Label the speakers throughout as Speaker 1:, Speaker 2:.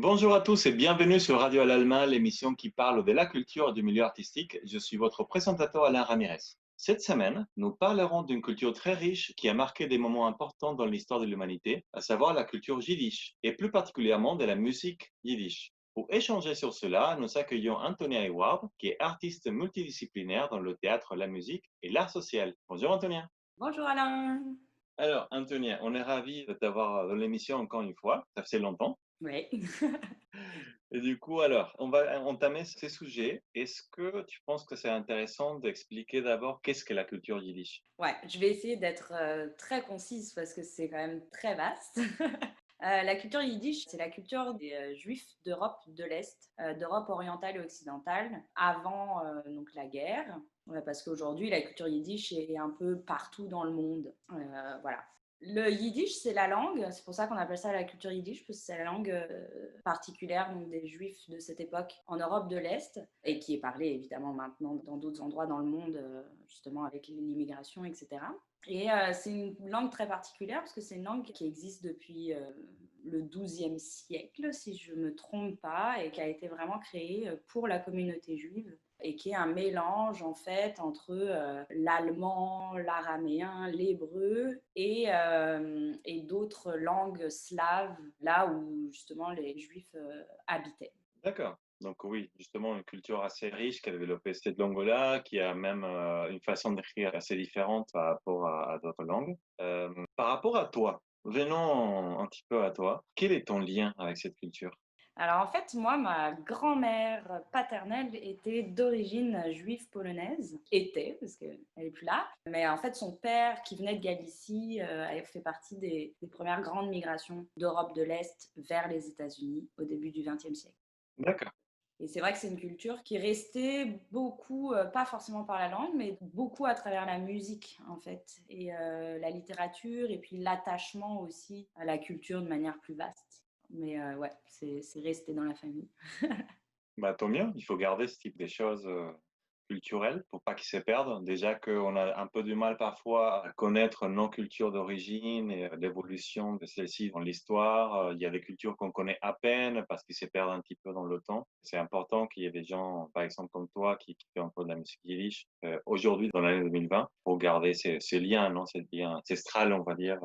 Speaker 1: Bonjour à tous et bienvenue sur Radio Al-Alma, l'émission qui parle de la culture et du milieu artistique. Je suis votre présentateur Alain Ramirez. Cette semaine, nous parlerons d'une culture très riche qui a marqué des moments importants dans l'histoire de l'humanité, à savoir la culture yiddish, et plus particulièrement de la musique yiddish. Pour échanger sur cela, nous accueillons Antonia Eward, qui est artiste multidisciplinaire dans le théâtre, la musique et l'art social. Bonjour Antonia.
Speaker 2: Bonjour Alain.
Speaker 1: Alors Antonia, on est ravis de t'avoir dans l'émission encore une fois, ça fait longtemps.
Speaker 2: Oui.
Speaker 1: Et du coup, alors, on va entamer ces sujets. Est-ce que tu penses que c'est intéressant d'expliquer d'abord qu'est-ce que la culture yiddish?
Speaker 2: Ouais, je vais essayer d'être très concise parce que c'est quand même très vaste. La culture yiddish, c'est la culture des juifs d'Europe de l'Est, d'Europe orientale et occidentale, avant donc la guerre. Ouais, parce qu'aujourd'hui, la culture yiddish est un peu partout dans le monde. Voilà. Le yiddish, c'est la langue, c'est pour ça qu'on appelle ça la culture yiddish, parce que c'est la langue particulière donc, des juifs de cette époque en Europe de l'Est, et qui est parlée évidemment maintenant dans d'autres endroits dans le monde, justement avec l'immigration, etc. Et c'est une langue très particulière parce que c'est une langue qui existe depuis le XIIe siècle, si je ne me trompe pas, et qui a été vraiment créée pour la communauté juive et qui est un mélange en fait entre l'allemand, l'araméen, l'hébreu et d'autres langues slaves, là où justement les juifs habitaient.
Speaker 1: D'accord. Donc oui, justement, une culture assez riche qui a développé cette langue-là, qui a même une façon d'écrire assez différente par rapport à d'autres langues. Par rapport à toi, venons un petit peu à toi. Quel est ton lien avec cette culture?
Speaker 2: Alors en fait, moi, ma grand-mère paternelle était d'origine juive polonaise, était, parce qu'elle n'est plus là, mais en fait, son père, qui venait de Galicie, avait fait partie des premières grandes migrations d'Europe de l'Est vers les États-Unis au début du XXe siècle.
Speaker 1: D'accord.
Speaker 2: Et c'est vrai que c'est une culture qui est restée beaucoup, pas forcément par la langue, mais beaucoup à travers la musique, en fait, et la littérature, et puis l'attachement aussi à la culture de manière plus vaste. Mais ouais, c'est resté dans la famille.
Speaker 1: Bah, tant mieux, il faut garder ce type de choses culturelles pour pas qu'ils se perdent. Déjà qu'on a un peu du mal parfois à connaître nos cultures d'origine et l'évolution de celles-ci dans l'histoire. Il y a des cultures qu'on connaît à peine parce qu'ils se perdent un petit peu dans le temps. C'est important qu'il y ait des gens, par exemple comme toi, qui font un peu de la musique yiddish aujourd'hui, dans l'année 2020, pour garder ces liens, non, ces liens ancestrales, on va dire,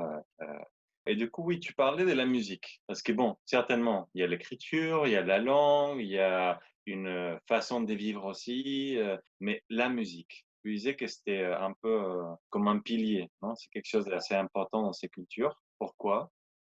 Speaker 1: et du coup, oui, tu parlais de la musique. Parce que bon, certainement, il y a l'écriture, il y a la langue, il y a une façon de vivre aussi, mais la musique. Tu disais que c'était un peu comme un pilier, non? C'est quelque chose d'assez important dans ces cultures. Pourquoi?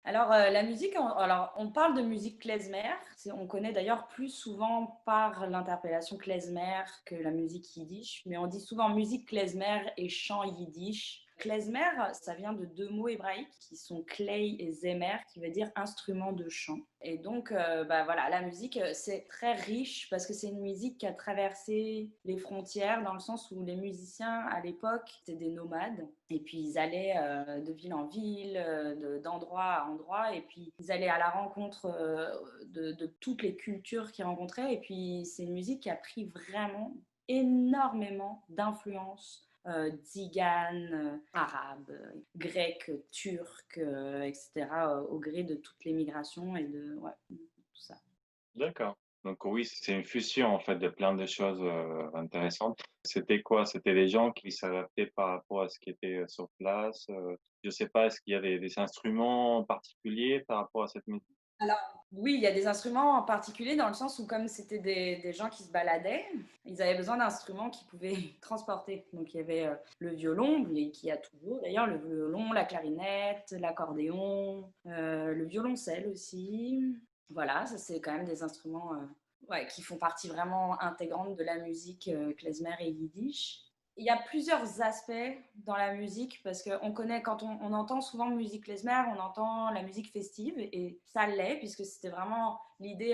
Speaker 2: Alors, la musique, on parle de musique klezmer. On connaît d'ailleurs plus souvent par l'interpellation klezmer que la musique yiddish, mais on dit souvent musique klezmer et chant yiddish. Klezmer, ça vient de deux mots hébraïques qui sont klei et zemer, qui veut dire instrument de chant. Et donc, bah voilà, la musique, c'est très riche parce que c'est une musique qui a traversé les frontières dans le sens où les musiciens à l'époque étaient des nomades. Et puis ils allaient de ville en ville, d'endroit à endroit, et puis ils allaient à la rencontre de toutes les cultures qu'ils rencontraient. Et puis c'est une musique qui a pris vraiment énormément d'influence tziganes, arabes, grecs, turcs, etc., au gré de toutes les migrations et de ouais, tout ça.
Speaker 1: D'accord. Donc oui, c'est une fusion en fait de plein de choses intéressantes. C'était quoi? C'était les gens qui s'adaptaient par rapport à ce qui était sur place. Je sais pas, est-ce qu'il y a des instruments particuliers par rapport à cette musique?
Speaker 2: Alors, oui, il y a des instruments en particulier dans le sens où comme c'était des gens qui se baladaient, ils avaient besoin d'instruments qui pouvaient transporter. Donc il y avait le violon, qui a toujours d'ailleurs, le violon, la clarinette, l'accordéon, le violoncelle aussi. Voilà, ça c'est quand même des instruments ouais, qui font partie vraiment intégrante de la musique klezmer et yiddish. Il y a plusieurs aspects dans la musique parce qu'on connaît, quand on entend souvent musique klezmer, on entend la musique festive et ça l'est puisque c'était vraiment l'idée,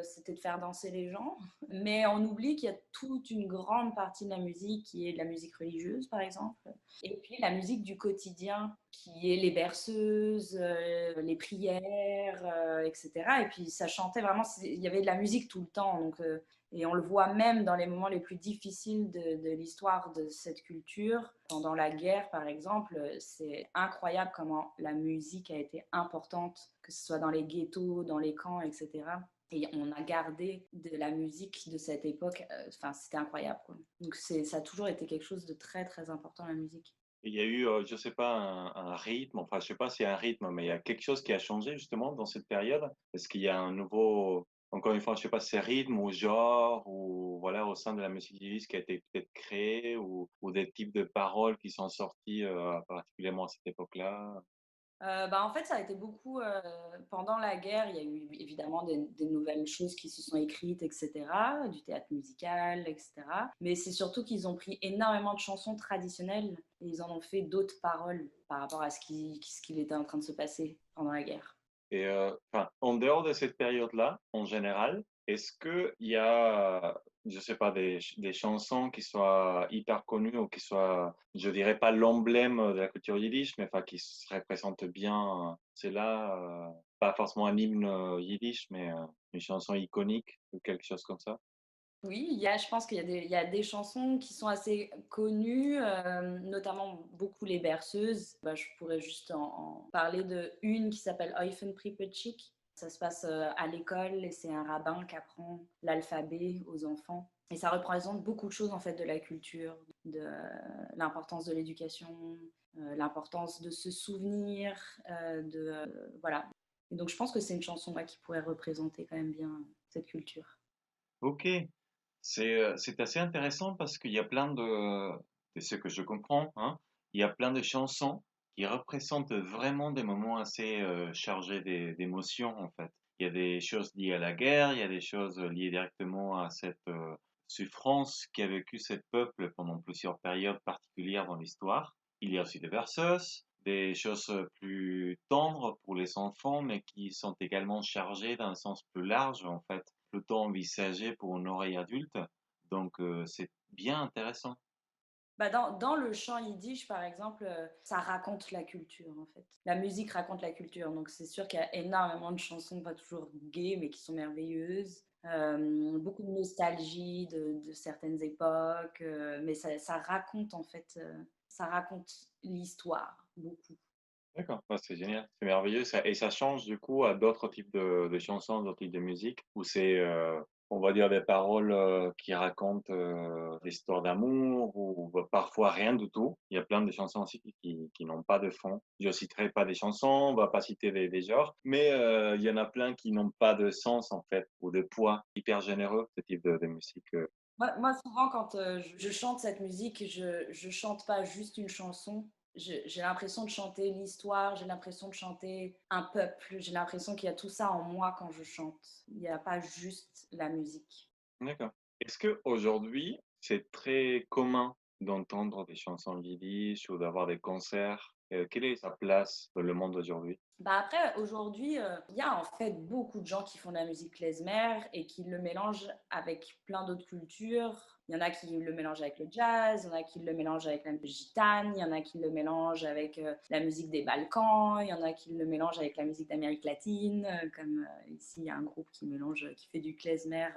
Speaker 2: c'était de faire danser les gens. Mais on oublie qu'il y a toute une grande partie de la musique qui est de la musique religieuse, par exemple. Et puis la musique du quotidien qui est les berceuses, les prières, etc. Et puis ça chantait vraiment, il y avait de la musique tout le temps. Donc Et on le voit même dans les moments les plus difficiles de l'histoire de cette culture. Pendant la guerre, par exemple, c'est incroyable comment la musique a été importante, que ce soit dans les ghettos, dans les camps, etc. Et on a gardé de la musique de cette époque. Enfin, c'était incroyable, quoi. Donc, ça a toujours été quelque chose de très, très important, la musique.
Speaker 1: Il y a eu, je sais pas, un rythme, enfin, je sais pas s'il y a un rythme, mais il y a quelque chose qui a changé justement dans cette période. Est-ce qu'il y a un nouveau, encore une fois, je sais pas si c'est rythme ou genre, ou voilà, au sein de la musique yiddish qui a été peut-être créé, ou des types de paroles qui sont sortis particulièrement à cette époque-là?
Speaker 2: En fait, ça a été beaucoup, pendant la guerre, il y a eu évidemment des nouvelles choses qui se sont écrites et cetera, du théâtre musical et cetera. Mais c'est surtout qu'ils ont pris énormément de chansons traditionnelles et ils en ont fait d'autres paroles par rapport à ce qu'il était en train de se passer pendant la guerre.
Speaker 1: Et enfin, en dehors de cette période-là, en général, est-ce qu'il y a, je sais pas, des chansons qui soient hyper connues ou qui soient, je dirais pas l'emblème de la culture yiddish, mais enfin qui se représentent bien, c'est là, pas forcément un hymne yiddish, mais une chanson iconique ou quelque chose comme ça?
Speaker 2: Oui, je pense qu'il y a des chansons qui sont assez connues, notamment beaucoup les berceuses. Bah, je pourrais juste en parler de une qui s'appelle Oifenpriepetschik. Ça se passe à l'école et c'est un rabbin qui apprend l'alphabet aux enfants. Et ça représente beaucoup de choses en fait de la culture, de l'importance de l'éducation, l'importance de se souvenir, voilà. Et donc je pense que c'est une chanson qui pourrait représenter quand même bien cette culture.
Speaker 1: Ok, c'est assez intéressant parce qu'il y a plein de ce que je comprends, hein, il y a plein de chansons qui représentent vraiment des moments assez chargés d'émotions en fait. Il y a des choses liées à la guerre, il y a des choses liées directement à cette souffrance qu'a vécu ce peuple pendant plusieurs périodes particulières dans l'histoire. Il y a aussi des berceuses, des choses plus tendres pour les enfants, mais qui sont également chargées d'un sens plus large en fait, plutôt envisagé pour une oreille adulte. Donc, c'est bien intéressant.
Speaker 2: Bah, dans le chant yiddish, par exemple, ça raconte la culture, en fait. La musique raconte la culture, donc c'est sûr qu'il y a énormément de chansons, pas toujours gaies, mais qui sont merveilleuses. Beaucoup de nostalgie de certaines époques, mais ça raconte, en fait, ça raconte l'histoire, beaucoup.
Speaker 1: D'accord, ouais, c'est génial, c'est merveilleux ça et ça change du coup à d'autres types de chansons, d'autres types de musique où c'est, on va dire des paroles, qui racontent, l'histoire d'amour ou bah, parfois rien du tout. Il y a plein de chansons aussi qui n'ont pas de fond. Je citerai pas des chansons, on va pas citer des genres, mais il y en a plein qui n'ont pas de sens en fait ou de poids. Hyper généreux ce type de musique,
Speaker 2: Moi, souvent, quand je chante cette musique, je chante pas juste une chanson. J'ai l'impression de chanter l'histoire, j'ai l'impression de chanter un peuple, j'ai l'impression qu'il y a tout ça en moi quand je chante. Il n'y a pas juste la musique.
Speaker 1: D'accord. Est-ce qu'aujourd'hui, c'est très commun d'entendre des chansons yiddish ou d'avoir des concerts? Quelle est sa place dans le monde d'aujourd'hui?
Speaker 2: Bah après, aujourd'hui, il y a en fait beaucoup de gens qui font de la musique klezmer et qui le mélangent avec plein d'autres cultures. Il y en a qui le mélangent avec le jazz, il y en a qui le mélangent avec la musique gitane, il y en a qui le mélangent avec la musique des Balkans, il y en a qui le mélangent avec la musique d'Amérique latine, comme ici, il y a un groupe qui mélange, qui fait du klezmer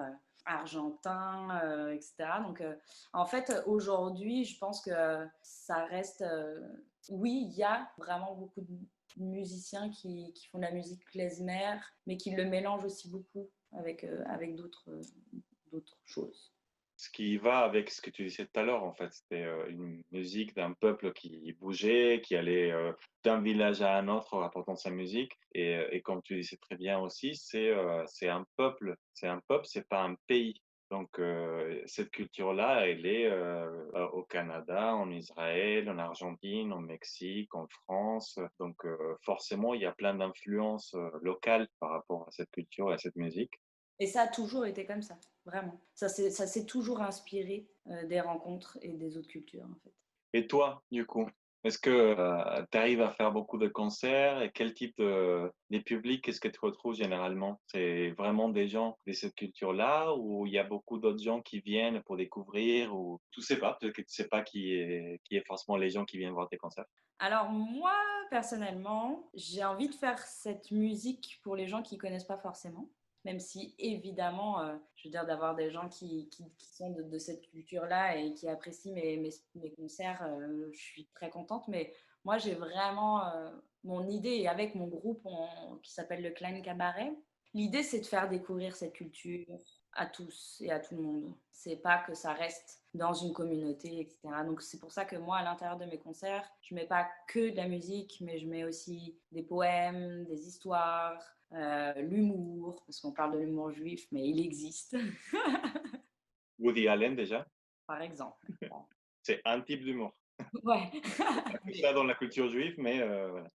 Speaker 2: argentin, etc. Donc, en fait, aujourd'hui, je pense que ça reste... oui, il y a vraiment beaucoup de musiciens qui font de la musique klezmer, mais qui le mélangent aussi beaucoup avec d'autres choses.
Speaker 1: Ce qui va avec ce que tu disais tout à l'heure, en fait, c'était une musique d'un peuple qui bougeait, qui allait d'un village à un autre en rapportant sa musique. Et comme tu disais très bien aussi, c'est un peuple. C'est un peuple, c'est pas un pays. Donc cette culture-là, elle est au Canada, en Israël, en Argentine, au Mexique, en France. Donc forcément, il y a plein d'influences locales par rapport à cette culture et à cette musique.
Speaker 2: Et ça a toujours été comme ça, vraiment. Ça s'est toujours inspiré des rencontres et des autres cultures, en fait.
Speaker 1: Et toi, du coup, est-ce que tu arrives à faire beaucoup de concerts et quel type des publics est-ce que tu retrouves généralement? C'est vraiment des gens de cette culture-là ou il y a beaucoup d'autres gens qui viennent pour découvrir ou tu sais pas, peut-être que tu sais pas qui est forcément les gens qui viennent voir tes concerts.
Speaker 2: Alors moi, personnellement, j'ai envie de faire cette musique pour les gens qui connaissent pas forcément. Même si évidemment, je veux dire d'avoir des gens qui sont de cette culture-là et qui apprécient mes concerts, je suis très contente. Mais moi, j'ai vraiment, mon idée et avec mon groupe qui s'appelle le Klein Cabaret, l'idée, c'est de faire découvrir cette culture à tous et à tout le monde. C'est pas que ça reste dans une communauté, etc. Donc c'est pour ça que moi, à l'intérieur de mes concerts, je mets pas que de la musique, mais je mets aussi des poèmes, des histoires, l'humour, parce qu'on parle de l'humour juif, mais il existe,
Speaker 1: Woody Allen déjà,
Speaker 2: par exemple. Bon.
Speaker 1: c'est un type d'humour.
Speaker 2: Ouais.
Speaker 1: Pas que ça dans la culture juive, mais voilà.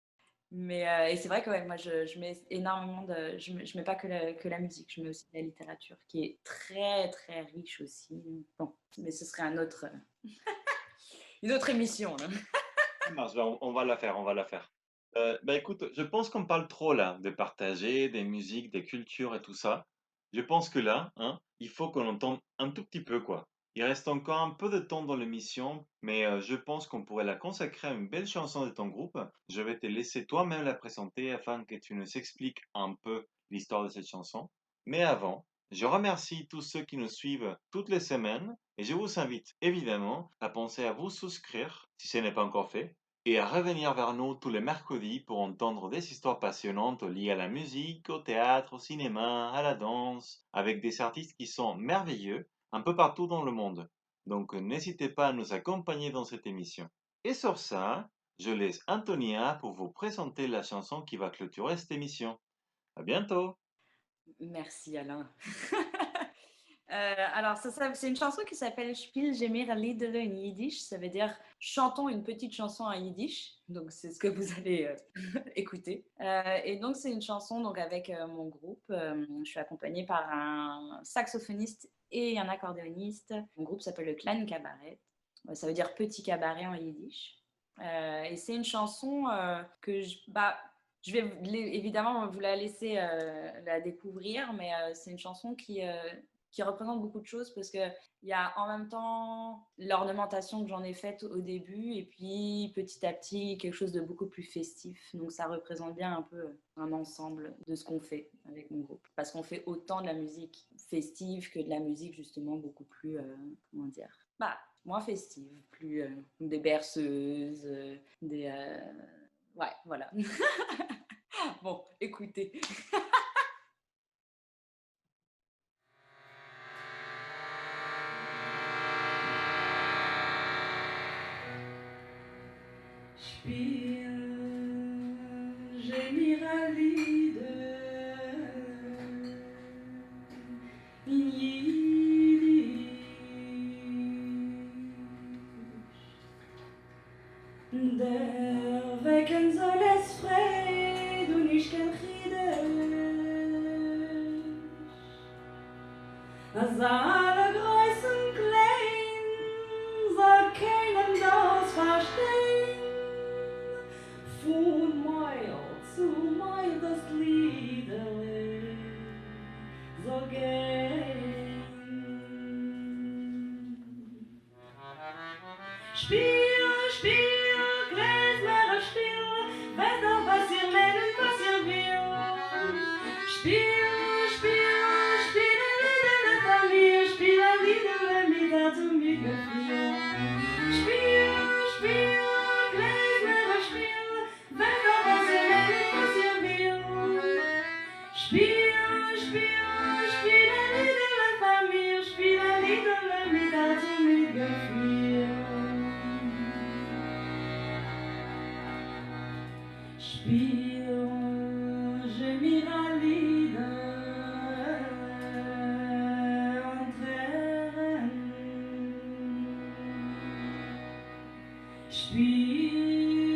Speaker 2: Mais, et c'est vrai que ouais, moi je mets énormément de, je mets pas que la musique, je mets aussi de la littérature qui est très très riche aussi. Bon, mais ce serait une autre émission là.
Speaker 1: Ça marche, ben, on va la faire, on va la faire. Bah, écoute, je pense qu'on parle trop là, de partager, des musiques, des cultures et tout ça. Je pense que là, hein, il faut qu'on entende un tout petit peu, quoi. Il reste encore un peu de temps dans l'émission, mais je pense qu'on pourrait la consacrer à une belle chanson de ton groupe. Je vais te laisser toi-même la présenter afin que tu nous expliques un peu l'histoire de cette chanson. Mais avant, je remercie tous ceux qui nous suivent toutes les semaines et je vous invite évidemment à penser à vous souscrire si ce n'est pas encore fait et à revenir vers nous tous les mercredis pour entendre des histoires passionnantes liées à la musique, au théâtre, au cinéma, à la danse, avec des artistes qui sont merveilleux un peu partout dans le monde. Donc n'hésitez pas à nous accompagner dans cette émission. Et sur ça, je laisse Antonia pour vous présenter la chanson qui va clôturer cette émission. À bientôt!
Speaker 2: Merci Alain. Alors c'est une chanson qui s'appelle Spiel mir ein Lied in Yiddish, ça veut dire chantons une petite chanson en yiddish. Donc c'est ce que vous allez écouter. Et donc c'est une chanson donc avec mon groupe. Je suis accompagnée par un saxophoniste et un accordéoniste. Mon groupe s'appelle le Clan Cabaret. Ça veut dire petit cabaret en yiddish. Et c'est une chanson que je vais évidemment vous la laisser la découvrir, mais c'est une chanson qui représente beaucoup de choses parce qu'il y a en même temps l'ornementation que j'en ai faite au début et puis petit à petit quelque chose de beaucoup plus festif. Donc ça représente bien un peu un ensemble de ce qu'on fait avec mon groupe. Parce qu'on fait autant de la musique festive que de la musique justement beaucoup plus, comment dire, moins festive, plus des berceuses, ouais, voilà. Bon, écoutez. Spiel, gémir à Lieder in Yiddish. Der Wecken soll es Freud und nicht kein Chiddush. Als alle groß und klein soll keinem das verstehen. Von Meil zu Meil das Liederle soll gehen. Spiel, Spiel, Gläslerer Spiel, weiß doch, was ihr meint, was ihr will. Spiel, Spiel, spiel ein Liederle von mir, spiel ein Liederle mit Herz und mit Gefühl. Spiel, Spiel, Gläslerer Spiel, weiß doch, was ihr meint, was ihr will. Spiel, Spiel, spiel ein Liederle von mir, spiel ein Liederle mit Herz und mit Gefühl. Spiel, gémir à Lieder und Tränen. Spiel,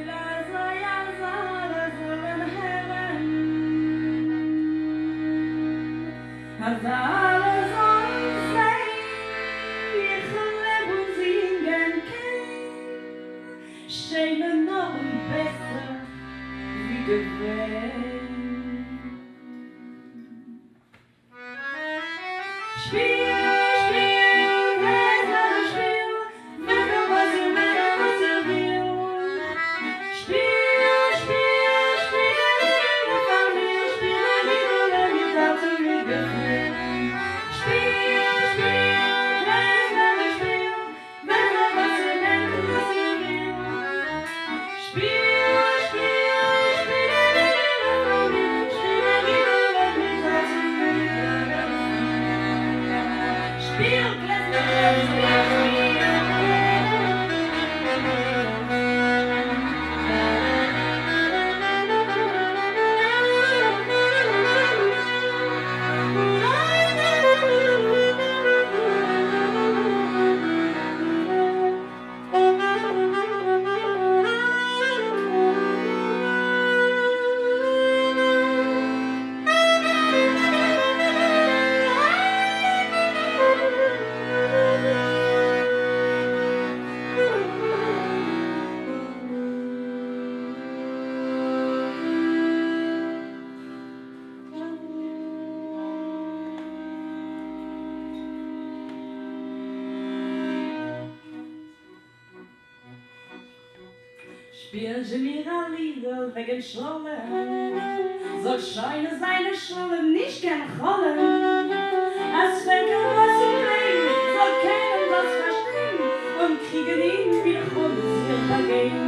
Speaker 2: also ja, alle sollen hören. Als alle sollen sehen, ich lebe und singen kann. Schöner noch und besser wie gewesen. Spiel, Spiel, Gläslerer Spiel, weiß doch, was ihr meint, was ihr will. Spiel, Spiel, spiel ein Liederle von mir, spiel ein Liederle mit Herz Spiel je mir ein Liedl wegen Schollen, soll scheine seine Schollen nicht gern rollen. Als Fenkel was zu bringen, soll keinem das verstehen und kriegen ihn wieder kompensiert dagegen.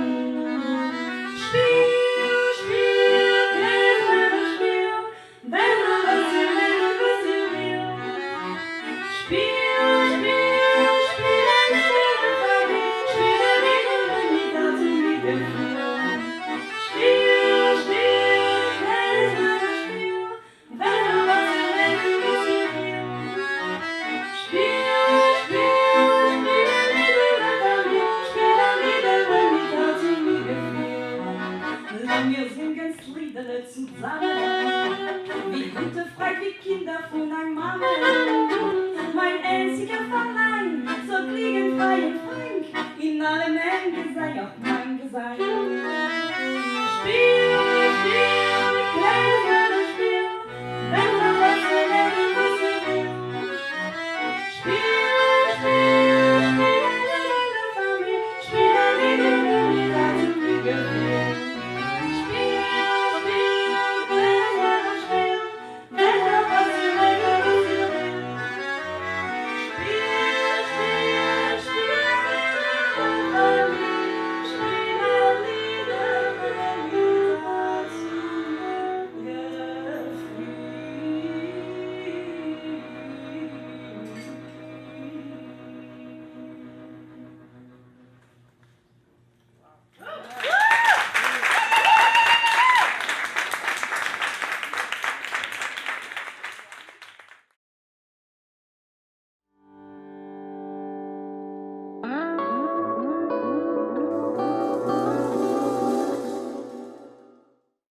Speaker 2: Spiel, Spiel, kleines Spiel, wenn man was sie will. Spiel, Spiel, Spiel, zusammen, wie gute Freude, wie Kinder von einem Mann. Mein einziger Verein, so fliegen frei und frank, in allem Ende sei auch mein Gesang.